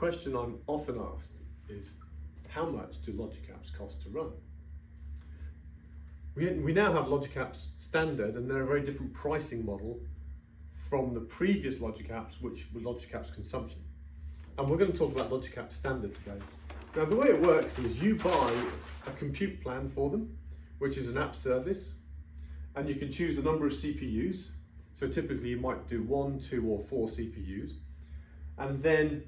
question I'm often asked is, how much do logic apps cost to run? We now have logic apps standard, and they're a very different pricing model from the previous logic apps, which were logic apps consumption. And we're going to talk about logic apps standard today. Now, the way it works is you buy a compute plan for them, which is an app service, and you can choose a number of CPUs. So typically you might do 1, 2, or 4 CPUs, and then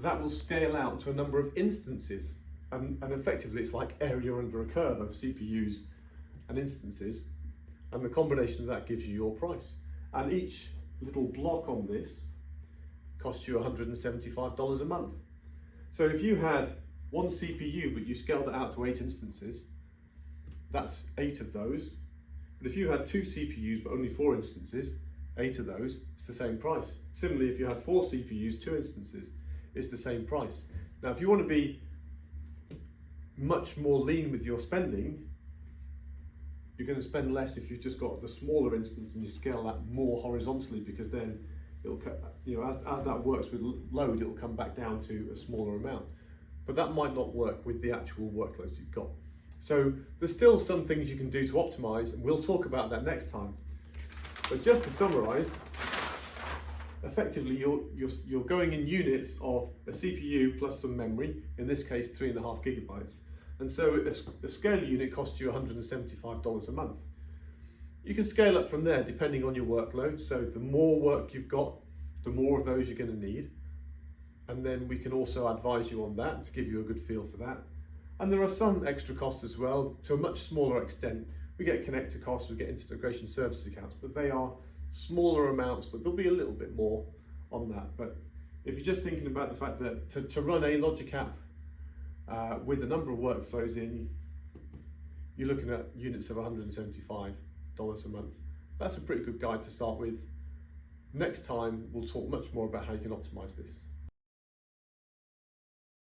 that will scale out to a number of instances. And effectively it's like area under a curve of CPUs and instances, and the combination of that gives you your price. And each little block on this costs you $175 a month. So if you had 1 CPU but you scaled it out to 8 instances, that's 8 of those. But if you had 2 CPUs but only 4 instances, 8 of those, it's the same price. Similarly, if you had 4 CPUs, 2 instances, it's the same price. Now, if you want to be much more lean with your spending, you're going to spend less if you've just got the smaller instance and you scale that more horizontally, because then it'll, as that works with load, it'll come back down to a smaller amount. But that might not work with the actual workloads you've got. So there's still some things you can do to optimize, and we'll talk about that next time. But just to summarize, effectively you're going in units of a CPU plus some memory, in this case 3.5 gigabytes. And so a scale unit costs you $175 a month. You can scale up from there depending on your workload. So the more work you've got, the more of those you're going to need. And then we can also advise you on that to give you a good feel for that. And there are some extra costs as well, to a much smaller extent. We get connector costs, we get integration services accounts, but they are smaller amounts, but there'll be a little bit more on that. But if you're just thinking about the fact that to run a logic app with a number of workflows in, you're looking at units of $175 a month. That's a pretty good guide to start with. Next time, we'll talk much more about how you can optimize this.